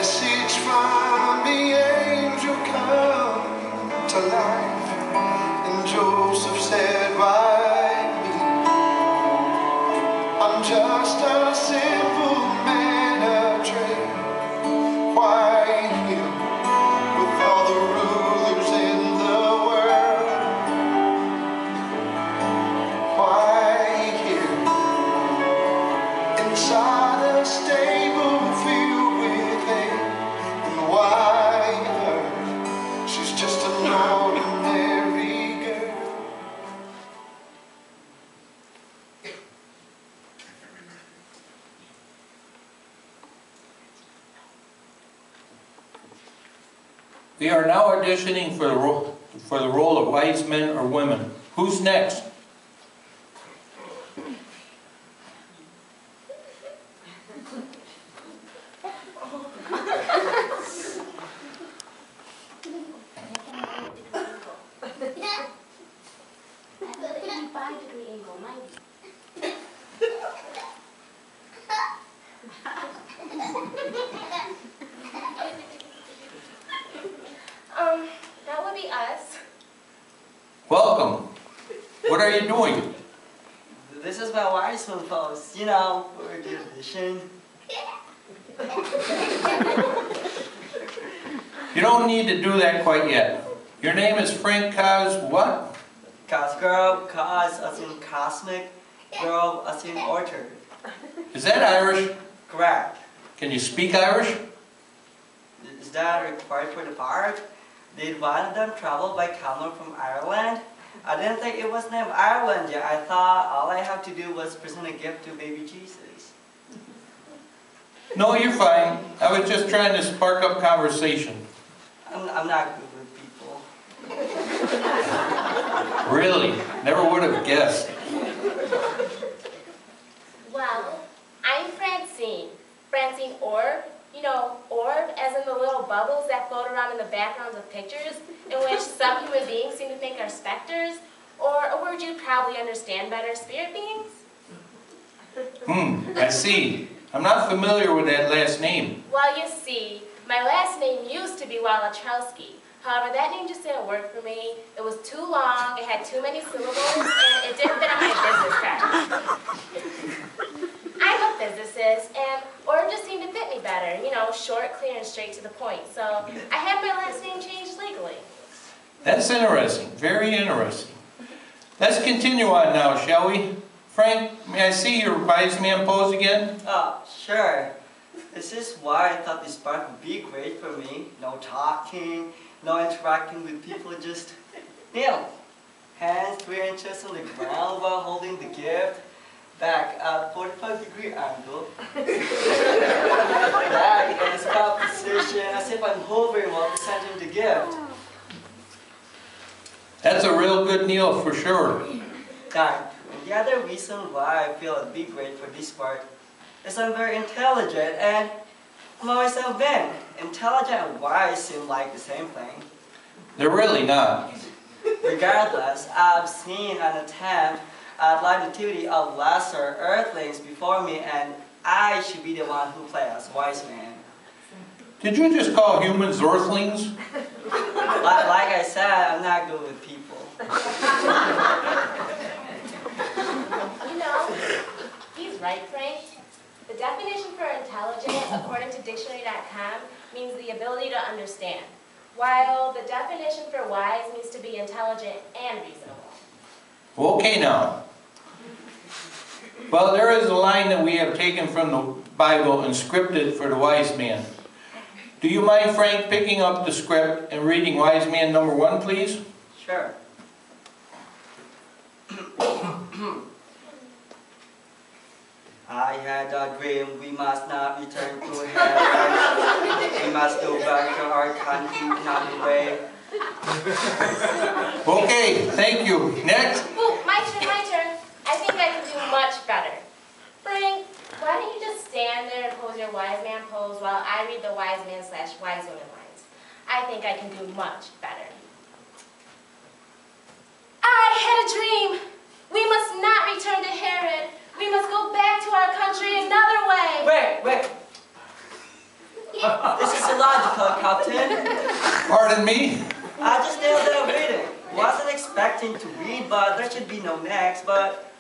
message from the angel come to life. And Joseph said, why me? I'm just a simple man of trade. Why him with all the rulers in the world? Why him inside a stable filled with hay? And why her? She's just an ordinary girl. We are now auditioning for the role of wise men or women. Who's next? That would be us. Welcome. What are you doing? This is my wife's phone post, you know, for the audition. You don't need to do that quite yet. Your name is Frank Cos what? Cos girl, cos as in cosmic, girl as in orchard. Is that Irish? Correct. Can you speak Irish? Is that required for the part? Did one of them travel by camel from Ireland? I didn't think it was named Ireland yet. I thought all I have to do was present a gift to baby Jesus. No, you're fine. I was just trying to spark up conversation. I'm not good with people. Really? Never would have guessed. Well, I'm Francine. Francine Orb. You know, orb as in the little bubbles that float around in the backgrounds of pictures in which some human beings seem to think are specters, or a word you'd probably understand better, spirit beings? I see. I'm not familiar with that last name. Well, you see, my last name used to be Walatrowski. However, that name just didn't work for me. It was too long, it had too many syllables, and it didn't fit on my business card. I'm a physicist, and orb just seemed to fit me better. You know, short, clear, and straight to the point. So I had my last name changed legally. That's interesting. Very interesting. Let's continue on now, shall we? Frank, may I see your wise man pose again? Oh, sure. This is why I thought this part would be great for me. No talking, no interacting with people, just kneel. Hands 3 inches on the ground while holding the gift. Back at 45-degree angle. Back in a scout position as if I'm hovering while presenting the gift. That's a real good kneel for sure. Thank you. And the other reason why I feel it'd be great for this part is I'm very intelligent and I've always have been. Intelligent and wise seem like the same thing. They're really not. Regardless, I've seen an attempt at live nativity of lesser earthlings before me, and I should be the one who plays as wise man. Did you just call humans earthlings? Like I said, I'm not good with people. You know, he's right, Frank. The definition for intelligent, according to dictionary.com, means the ability to understand, while the definition for wise means to be intelligent and reasonable. Okay now. Well, there is a line that we have taken from the Bible and scripted for the wise man. Do you mind, Frank, picking up the script and reading wise man number 1, please? Sure. I had a dream, we must not return to heaven. We must go back to our country, not away. Okay, thank you. Next. Ooh, my turn, my turn. I think I can do much better. Frank, why don't you just stand there and pose your wise man pose while I read the wise man / wise woman lines? I think I can do much better. I had a dream. We must not return to Herod. We must go back to our country another way. Wait. This is illogical, Captain. Pardon me? I just nailed down reading. Wasn't expecting to read, but there should be no next. But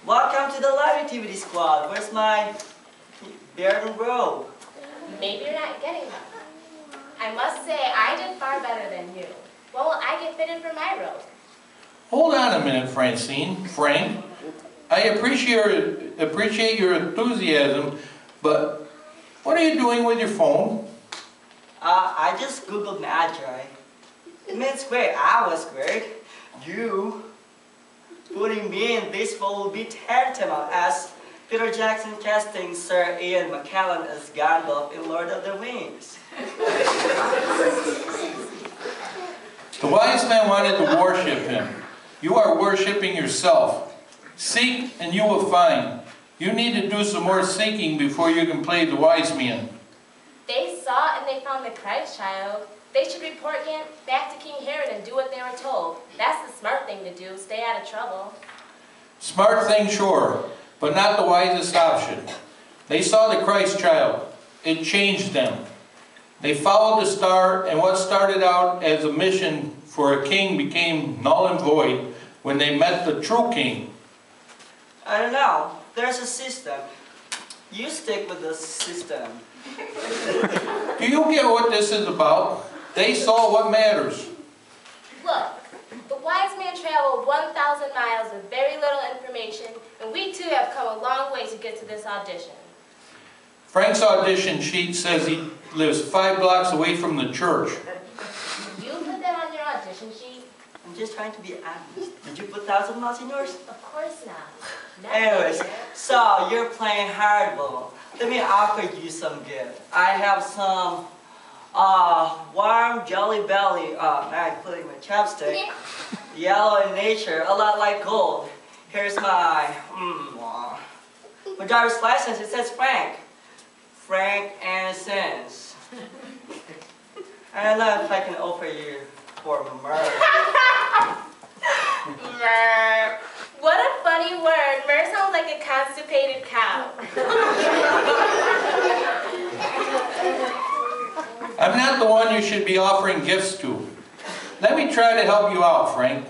welcome to the live activity squad. Where's my beard and robe? Maybe you're not getting them. I must say, I did far better than you. What will I get fitted for my robe? Hold on a minute, Francine. Frank, I appreciate your enthusiasm, but what are you doing with your phone? I just Googled Magi. It means great. I was great. You putting me in this role will be tantamount as Peter Jackson casting Sir Ian McKellen as Gandalf in Lord of the Rings. The wise man wanted to worship him. You are worshiping yourself. Seek and you will find. You need to do some more seeking before you can play the wise man. They saw and they found the Christ child. They should report back to King Herod and do what they were told. That's the smart thing to do, stay out of trouble. Smart thing, sure, but not the wisest option. They saw the Christ child. It changed them. They followed the star, and what started out as a mission for a king became null and void when they met the true king. I don't know. There's a system. You stick with the system. Do you get what this is about? They saw what matters. Look, the wise man traveled 1,000 miles with very little information, and we too have come a long way to get to this audition. Frank's audition sheet says he lives 5 blocks away from the church. You put that on your audition sheet? I'm just trying to be honest. Did you put 1,000 miles in yours? Of course not. Not Anyways, there. so you're playing hardball. Let me offer you some gift. I have some warm Jelly Belly, now I'm putting my chapstick, yellow in nature, a lot like gold. Here's my driver's license. It says Frank. Frank and Sins. I don't know if I can offer you for myrrh. Myrrh. What a funny word. Myrrh sounds like a constipated cow. I'm not the one you should be offering gifts to. Let me try to help you out, Frank.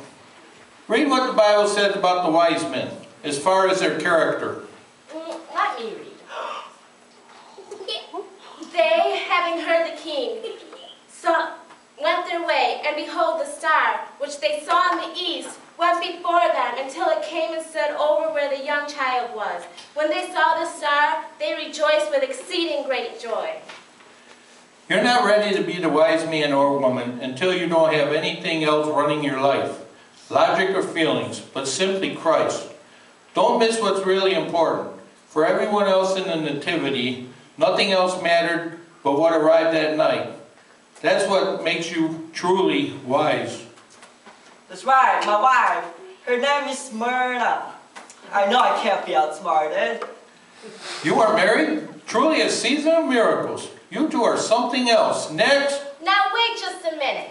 Read what the Bible says about the wise men, as far as their character. Let me read. They, having heard the king, went their way, and behold, the star, which they saw in the east, went before them until it came and stood over where the young child was. When they saw the star, they rejoiced with exceeding great joy. You're not ready to be the wise man or woman until you don't have anything else running your life, logic or feelings, but simply Christ. Don't miss what's really important. For everyone else in the nativity, nothing else mattered but what arrived that night. That's what makes you truly wise. That's right, my wife. Her name is Myrna. I know I can't be outsmarted. You are married? Truly a season of miracles. You two are something else. Next. Now wait just a minute.